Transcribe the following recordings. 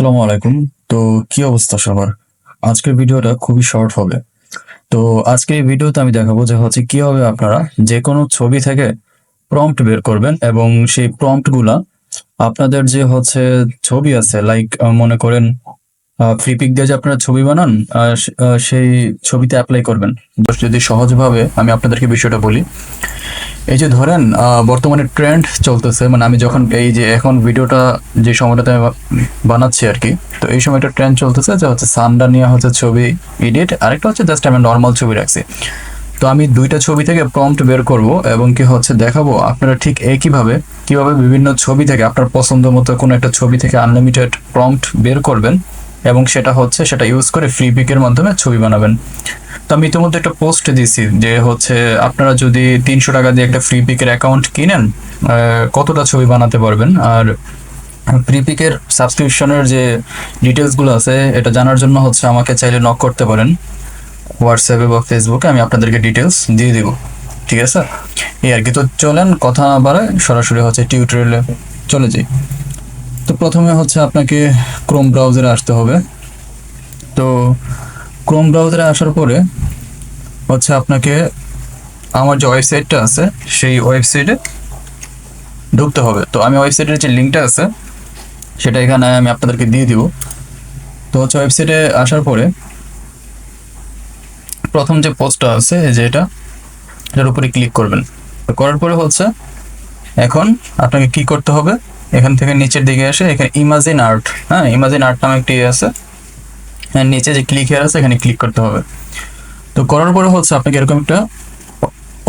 আসসালামু আলাইকুম। তো কি অবস্থা সবার? আজকের ভিডিওটা খুবই শর্ট হবে। তো আজকের এই ভিডিওতে আমি দেখাবো যে কিভাবে আপনারা যেকোনো ছবি থেকে প্রম্পট বের করবেন এবং সেই প্রম্পট গুলা আপনাদের যে ছবি আছে লাইক মনে করেন ফ্রি পিক দিয়ে যে আপনারা ছবি বানান সেই ছবিতে অ্যাপ্লাই করবেন। যদি সহজভাবে আমি আপনাদেরকে বিষয়টা বলি, এই যে ধরেন বর্তমানে ট্রেন্ড চলতেছে, মানে আমি যখন এই যে এখন ভিডিওটা যে সময়টাতে আমি বানাচ্ছি আর কি, তো এই সময়টা ট্রেন্ড চলতেছে যে সানডা নিয়ে ছবি এডিট, আরেকটা জাস্ট আমি নর্মাল ছবি রাখছি। তো আমি দুইটা ছবি থেকে প্রম্পট বের করব এবং দেখাবো আপনারা ঠিক একইভাবে কিভাবে বিভিন্ন ছবি থেকে আপনার পছন্দ মতো কোনো একটা ছবি থেকে আনলিমিটেড প্রম্পট বের করবেন এবং সেটা ইউজ করে ফ্রি পিকের মাধ্যমে ছবি বানাবেন। তো আমি ইতিমধ্যে একটা পোস্ট দিছি যে আপনারা যদি 300 টাকা দিয়ে একটা ফ্রি পিকের অ্যাকাউন্ট কিনেন কতটা ছবি বানাতে পারবেন। আর ফ্রি পিকের সাবস্ক্রিপশনের যে ডিটেলসগুলো আছে এটা জানার জন্য আমাকে চাইলে নক করতে পারেন হোয়াটসঅ্যাপে বা ফেসবুকে, আমি আপনাদেরকে ডিটেলস দিয়ে দিব। ঠিক আছে, এই আর কি। তো চলেন কথা না বাড়ায় সরাসরি টিউটোরিয়ালে চলে যাই। তো প্রথমে আপনাকে ক্রোম ব্রাউজারে আসতে হবে। তো ক্রোম ব্রাউজারে আসার পরে আপনাকে আমার যে ওয়েবসাইটটা আছে সেই ওয়েবসাইটে ঢুকতে হবে। তো আমি ওয়েবসাইটের যে লিঙ্কটা আছে সেটা এখানে আমি আপনাদেরকে দিয়ে দিব। তো ওয়েবসাইটে আসার পরে প্রথম যে পোস্টটা আছে যে এটার উপরে ক্লিক করবেন। তো করার পরে এখন আপনাকে কি করতে হবে, এখান থেকে নিচের দিকে এসে এখানে ইমাজিন আর্ট, ইমাজিন আর্ট নামে একটি আছে, নিচে যে ক্লিক হেয়ার আছে এখানে ক্লিক করতে হবে। তো করার পরে আপনাকে এরকম একটা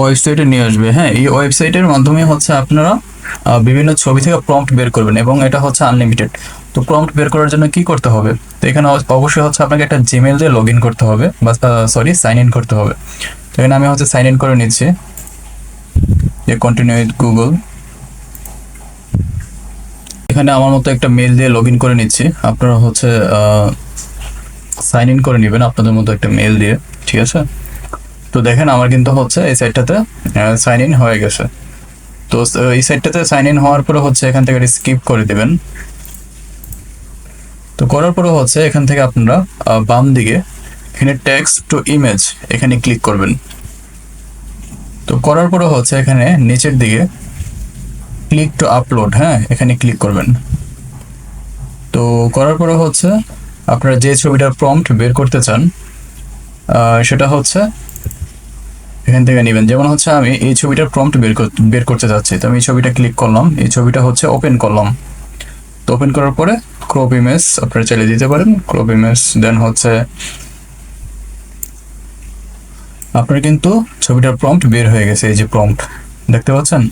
ওয়েবসাইটে নিয়ে আসবে। এই ওয়েবসাইটের মাধ্যমে আপনারা বিভিন্ন ছবি থেকে প্রম্পট বের করবেন এবং এটা আনলিমিটেড। তো প্রম্পট বের করার জন্য কি করতে হবে, তো এখানে অবশ্যই আপনাকে একটা জিমেল দিয়ে লগ ইন করতে হবে, বা সাইন ইন করতে হবে। তো এখানে আমি সাইন ইন করে নিচ্ছি, যে কন্টিনিউ উইথ গুগল। এখানে আমার মতো একটা মেল দিয়ে লগ ইন করে নিচ্ছি, আপনারা সাইন ইন করে নেবেন আপনাদের মতো একটা মেল দিয়ে। ঠিক আছে, তো দেখেন আমার কিন্তু এই সাইটটাতে সাইন ইন হয়ে গেছে। তো এই সাইটটাতে সাইন ইন হওয়ার পরে এখান থেকে স্কিপ করে দিবেন। তো করার পরে এখান থেকে আপনারা বাম দিকে এখানে টেক্সট টু ইমেজ এখানে ক্লিক করবেন। তো করার পরে এখানে নিচের দিকে ক্লিক টু আপলোড, এখানে ক্লিক করবেন। তো করার পরে আপনারা যে ছবিটার প্রম্পট বের করতে চান সেটা এখান থেকে নেবেন। যেমন আমি এই ছবিটার প্রম্পট বের করতে যাচ্ছি, তো আমি এই ছবিটা ক্লিক করলাম, এই ছবিটা ওপেন করলাম। তো ওপেন করার পরে ক্রপ ইমেজ আপনারা চালিয়ে দিতে পারেন, ক্রপ ইমেজ। দেন আপনার কিন্তু ছবিটার প্রম্পট বের হয়ে গেছে, এই যে প্রম্পট দেখতে পাচ্ছেন।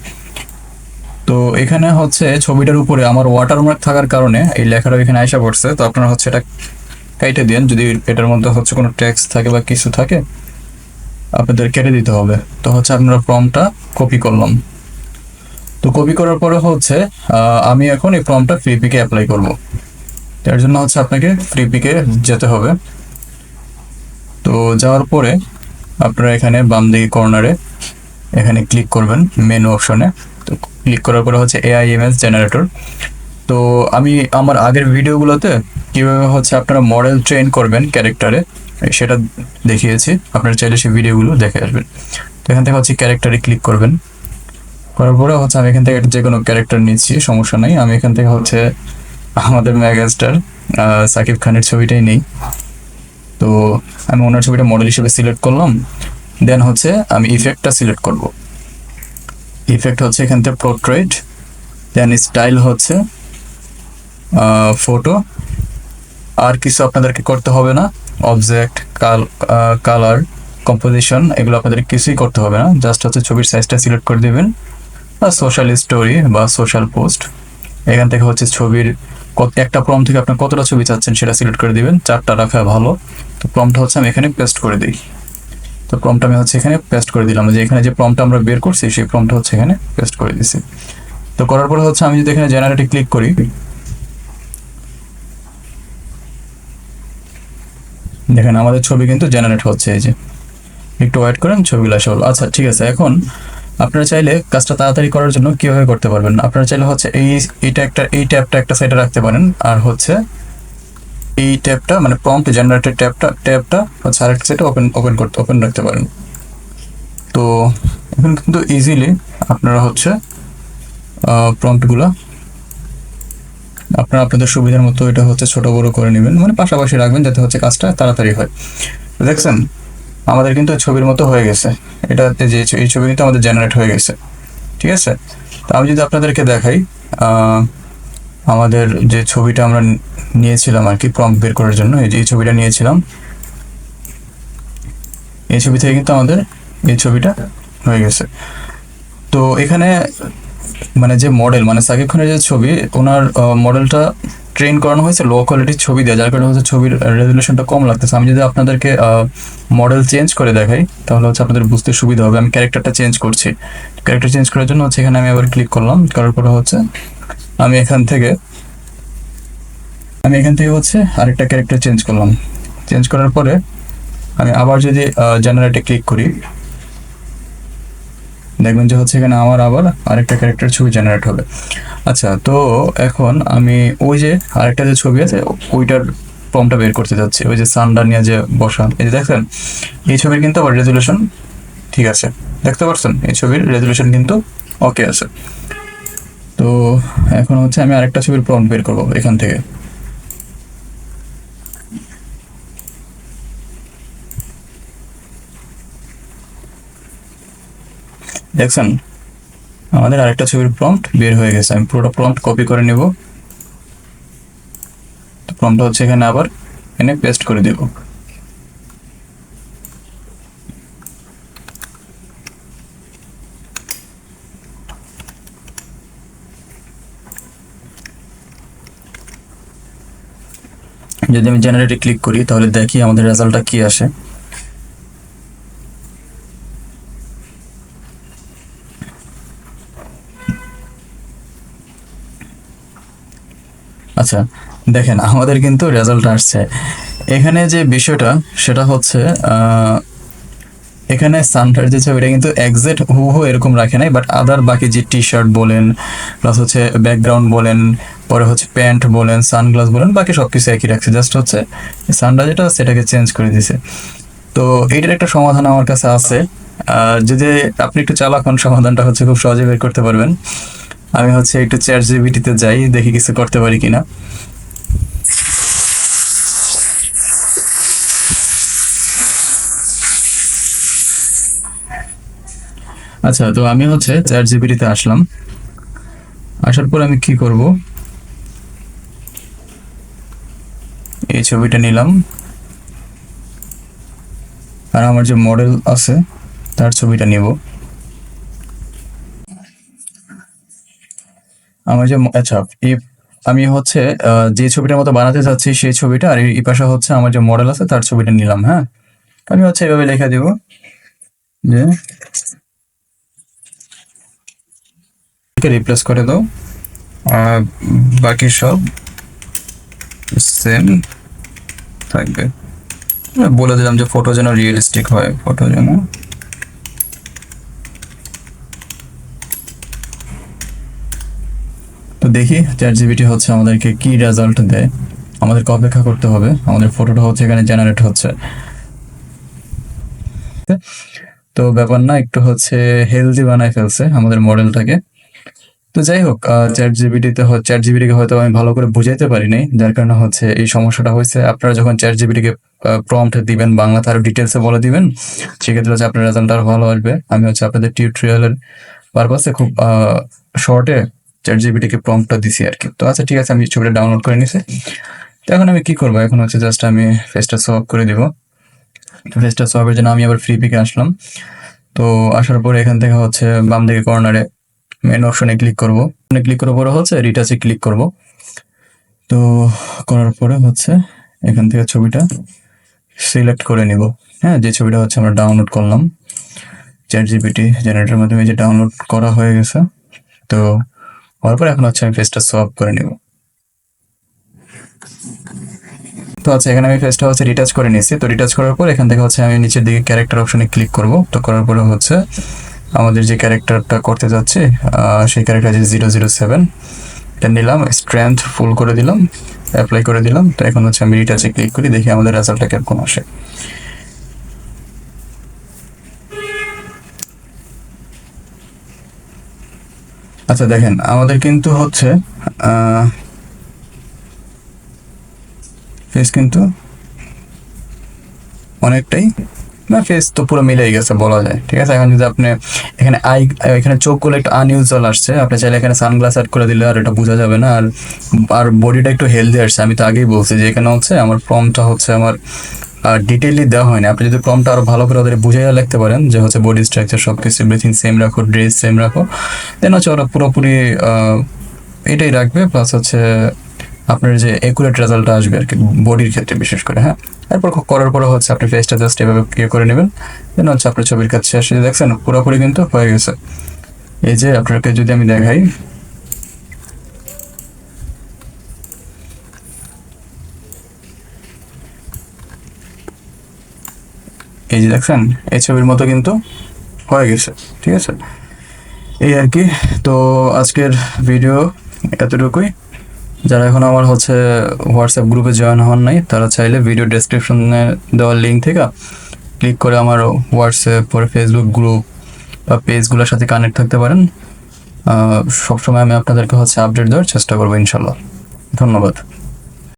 তো এখানে ছবিটার উপরে আমার ওয়াটারমার্ক থাকার কারণে এই লেখাটা এখানে আইসা পড়ছে। তো আপনারা এটা কেটে দেন, যদি এটার মধ্যে কোনো টেক্সট থাকে বা কিছু থাকে আপনাদের কেটে দিতে হবে। তো আপনারা প্রম্পটটা কপি করলাম। তো কপি করার পরে আমি এখন এই প্রম্পটটা ফ্রি পিকে অ্যাপ্লাই করব। তার জন্য আপনাকে ফ্রি পিকে যেতে হবে। তো যাওয়ার পরে আপনারা এখানে বাম দিকে কর্নারে এখানে ক্লিক করবেন মেনু অপশনে। তো ক্লিক করার পরে এআই ইমেজ জেনারেটর। তো আমি আমার আগের ভিডিওগুলোতে কীভাবে আপনারা মডেল ট্রেন করবেন ক্যারেক্টারে সেটা দেখিয়েছি, আপনারা চাইলে সেই ভিডিওগুলো দেখে আসবেন। তো এখান থেকে ক্যারেক্টারে ক্লিক করবেন। করার পরে আমি এখান থেকে যে কোনো ক্যারেক্টার নিচ্ছি, সমস্যা নাই। আমি এখান থেকে আমাদের মেগাস্টার সাকিব খানের ছবিটাই নেই। তো আমি ওনার ছবিটা মডেল হিসেবে সিলেক্ট করলাম। দেন আমি ইফেক্টটা সিলেক্ট করব। ইফেক্ট এখান থেকে পোর্ট্রেট, দেন স্টাইল ফটো। আর কিছু আপনাদেরকে করতে হবে না, অবজেক্ট, কালার, কম্পোজিশন এগুলো আপনাদের কিছুই করতে হবে না। জাস্ট ছবির সাইজটা সিলেক্ট করে দেবেন। বা সোশ্যাল স্টোরি বা সোশ্যাল পোস্ট, এখান থেকে ছবির একটা প্রম্পট থেকে আপনি কতটা ছবি চাচ্ছেন সেটা সিলেক্ট করে দিবেন। 4টা রাখা ভালো। তো প্রম্পটটা আমি এখানে পেস্ট করে দিই। তো প্রম্পট আমি এখানে পেস্ট করে দিলাম, যে এখানে যে প্রম্পটটা আমরা বের করছি সেই প্রম্পট এখানে পেস্ট করে দিছি। তো করার পরে আমি যদি এখানে জেনারেটে ক্লিক করি, দেখেন আমাদের ছবি কিন্তু জেনারেট হচ্ছে। এই যে একটু ওয়েট করেন, ছবিগুলো আসা হলো। আচ্ছা ঠিক আছে, এখন আপনারা চাইলে কাজটা তাড়াতাড়ি করার জন্য কিভাবে করতে পারবেন, আপনারা চাইলে এই ট্যাবটা একটা সাইডে রাখতে পারেন। আর এই ট্যাবটা মানে প্রম্পট জেনারেটর ট্যাবটা হচ্ছে আরেকটা সাইটে ওপেন রাখতে পারেন। তো এখন কিন্তু ইজিলি আপনারা হচ্ছে প্রম্পটগুলো আপনারা আপনাদের সুবিধার মতো এটা হচ্ছে ছোট বড় করে নেবেন, মানে পাশাপাশি রাখবেন যাতে হচ্ছে কাজটা তাড়াতাড়ি হয়। দেখছেন আমাদের কিন্তু ছবির মতো হয়ে গেছে, এটাতে যে এই ছবি কিন্তু আমাদের জেনারেট হয়ে গেছে। ঠিক আছে, তো আমি যদি আপনাদেরকে দেখাই আমাদের যে ছবিটা আমরা নিয়েছিলাম আর কি প্রম্পট বের করার জন্য, এই যে এই ছবিটা নিয়েছিলাম, এই ছবি থেকে কিন্তু আমাদের এই ছবিটা হয়ে গেছে। তো এখানে মানে যে মডেল মানে সাকিব খানের যে ছবি, ওনার মডেলটা ট্রেন করানো হয়েছে লো কোয়ালিটির ছবি দেওয়া, যার কারণে হচ্ছে ছবির রেজলিউশনটা কম লাগতেছে। আমি যদি আপনাদেরকে মডেল চেঞ্জ করে দেখাই তাহলে হচ্ছে আপনাদের বুঝতে সুবিধা হবে। আমি ক্যারেক্টারটা চেঞ্জ করছি, ক্যারেক্টার চেঞ্জ করার জন্য হচ্ছে এখানে আমি আবার ক্লিক করলাম, করার পরে হচ্ছে আমি এখান থেকে হচ্ছে আরেকটা ক্যারেক্টার চেঞ্জ করলাম। চেঞ্জ করার পরে আমি আবার যদি জেনারেটে ক্লিক করি, দেখবেন যে হচ্ছে এখানে আমার আবার আরেকটা ক্যারেক্টার ছবি জেনারেট হবে। আচ্ছা, তো এখন আমি ওই যে আরেকটা যে ছবি আছে ওইটার ফর্মটা বের করতে যাচ্ছি, ওই যে সানডা নিয়ে যে বসা, এই যে দেখেন এই ছবির কিন্তু আবার রেজলিউশন ঠিক আছে, দেখতে পাচ্ছেন এই ছবির রেজলিউশন কিন্তু ওকে আছে। তো এখন হচ্ছে আমি আরেকটা ছবির প্রম্পট বের করবো এখান থেকে। দেখছেন আমাদের আরেকটা ছবির প্রম্পট বের হয়ে গেছে। আমি পুরোটা প্রম্পট কপি করে নিব, তো প্রম্পটটা হচ্ছে এখানে আবার এনে পেস্ট করে দেব। যদি আমি জেনারেটে ক্লিক করি তাহলে দেখি আমাদের রেজাল্টটা কি আসে। আচ্ছা দেখেন আমাদের কিন্তু রেজাল্ট আসছে। এখানে যে বিষয়টা সেটা হচ্ছে এখানে সানটার যে ছবিটা কিন্তু এক্সাক্ট হুবহু এরকম রাখে নাই, বাট আদার বাকি যে টি শার্ট বলেন প্লাস হচ্ছে ব্যাকগ্রাউন্ড বলেন পরে হচ্ছে প্যান্ট বলেন সানগ্লাস বলেন বাকি সব কিছু একই রাখছে, জাস্ট হচ্ছে সানটা যেটা সেটাকে চেঞ্জ করে দিছে। তো এইটার একটা সমাধান আমার কাছে আছে, যদি আপনি একটু চালাক হন সমাধানটা হচ্ছে খুব সহজে বের করতে পারবেন। আমি হচ্ছে একটু চ্যাট জিপিটিতে যাই, দেখি কিছু করতে পারি কিনা। আচ্ছা, তো আমি হচ্ছে চ্যাট জিপিটিতে আসলাম, আসার পর আমি কি করব, এই ছবিটা নিলাম আর আমার যে মডেল আছে তার ছবিটা নিব। আমার যে আচ্ছা আমি হচ্ছে যে ছবিটার মতো বানাতে চাচ্ছি সেই ছবিটা, আর এই পাশে হচ্ছে আমার যে মডেল আছে তার ছবিটা নিলাম। হ্যাঁ, আমি হচ্ছে এভাবে লেখা দিব যে রিপ্লেস করে দাও, বাকি সব সেম থাকবে। বলে দিলাম যে ফটো যেন রিয়েলিস্টিক হয়, ফটো যেন। তো দেখি চ্যাট জিপিটি হচ্ছে আমাদেরকে কি রেজাল্ট দেয়। আমাদেরকে অপেক্ষা করতে হবে, আমাদের ফটোটা হচ্ছে এখানে জেনারেট হচ্ছে। তো ব্যাপার না, একটু হচ্ছে হেলদি বানায় ফেলছে আমাদের মডেলটাকে। তো যাই হোক, চ্যাট জিপিটিকে হয়তো আমি ভালো করে বুঝাইতে পারি নাই, যার কারণে হচ্ছে এই সমস্যাটা হয়েছে। আপনারা যখন চ্যাট জিপিটিকে প্রম্পট দিবেন বাংলাতে আরো ডিটেলসে বলে দিবেন, সেক্ষেত্রে হচ্ছে আপনার রেজাল্ট আরো ভালো আসবে। আমি হচ্ছে আপনাদের টিউটোরিয়ালের পারপাসে খুব শর্টে চ্যাট জিপিটিকে প্রম্পটটা দিছি আর কি। তো আচ্ছা ঠিক আছে, আমি ছবিটা ডাউনলোড করে নিছি। তো এখন আমি কি করবো, এখন হচ্ছে জাস্ট আমি ফেসটা সোয়াপ করে দিব। ফেসটা সোয়াপের জন্য আমি আবার ফ্রি পিকে আসলাম। তো আসার পরে এখান থেকে হচ্ছে বাম দিকে কর্নারে মেন অপশনে ক্লিক করব, ক্লিক করার পরে হচ্ছে রিটাচে ক্লিক করব। তো করার পরে হচ্ছে এখান থেকে ছবিটা সিলেক্ট করে নিব। হ্যাঁ, যে ছবিটা হচ্ছে আমরা ডাউনলোড করলাম চ্যাট জিপিটি জেনারেটরের মাধ্যমে, যে ডাউনলোড করা হয়ে গেছে। তো হওয়ার পর এখন হচ্ছে আমি ফেসটা সোয়াপ করে নিব। তো আচ্ছা, এখানে আমি ফেসটা হচ্ছে রিটাচ করে নিয়েছি। তো রিটাচ করার পর এখান থেকে হচ্ছে আমি নিচের দিকে ক্যারেক্টার অপশনে ক্লিক করব। তো করার পরে হচ্ছে আমাদের যে ক্যারেক্টারটা করতে যাচ্ছে সেই ক্যারেক্টার যে 007 এটা নিলাম, স্ট্রেংথ ফুল করে দিলাম, অ্যাপ্লাই করে দিলাম। তো এখন হচ্ছে আমি রিটাচে ক্লিক করি, দেখি আমাদের রেজাল্টটা কেমন আসে। আচ্ছা দেখেন, আমাদের কিন্তু হচ্ছে ফেস কিন্তু অনেকটাই, না ফেস তো পুরো মিলেই গেছে বলা যায়, ঠিক আছে। এখন যদি আপনি এখানে এখানে চোখগুলো একটু আনইউজুয়াল আসছে, আপনি চাইলে এখানে সানগ্লাস অ্যাড করে দিলে আর এটা বোঝা যাবে না। আর আর বডিটা একটু হেলদি আসছে। আমি তো আগেই বলছি যে এখানে হচ্ছে আমার প্রম্পটটা হচ্ছে আমার ডিটেইলি দেওয়া হয়নি। আপনি যদি প্রম্পটটা আরো ভালো করে ওদের বুঝাইয়া লিখতে পারেন যে হচ্ছে বডি স্ট্রাকচার সব কিছু এভরিথিং সেম রাখো, ড্রেস সেম রাখো, দেন হচ্ছে ওরা পুরোপুরি এটাই রাখবে। প্লাস হচ্ছে আপনার যে একুরেট রেজাল্টটা আসবে আর কি, বডির ক্ষেত্রে বিশেষ করে। হ্যাঁ, এরপর করার পরে হচ্ছে আপনি ফেসটা জাস্ট এভাবে করে নেবেন, দেন হচ্ছে আপনার ছবির কাছে শেষ। দেখছেন পুরোপুরি কিন্তু হয়ে গেছে। এই যে আপনাকে যদি আমি দেখাই, এই যে দেখছেন এই ছবির মতো কিন্তু হয়ে গেছে, ঠিক আছে। এই আর কি। তো আজকের ভিডিও এতটুকুই। যারা এখন আমার হচ্ছে হোয়াটসঅ্যাপ গ্রুপে জয়েন হন নাই, তারা চাইলে ভিডিও ডেসক্রিপশনে দেওয়ার লিঙ্ক থেকে ক্লিক করে আমার হোয়াটসঅ্যাপ পরে ফেসবুক গ্রুপ বা পেজগুলোর সাথে কানেক্ট থাকতে পারেন। সবসময় আমি আপনাদেরকে হচ্ছে আপডেট দেওয়ার চেষ্টা করবো ইনশাল্লাহ। ধন্যবাদ।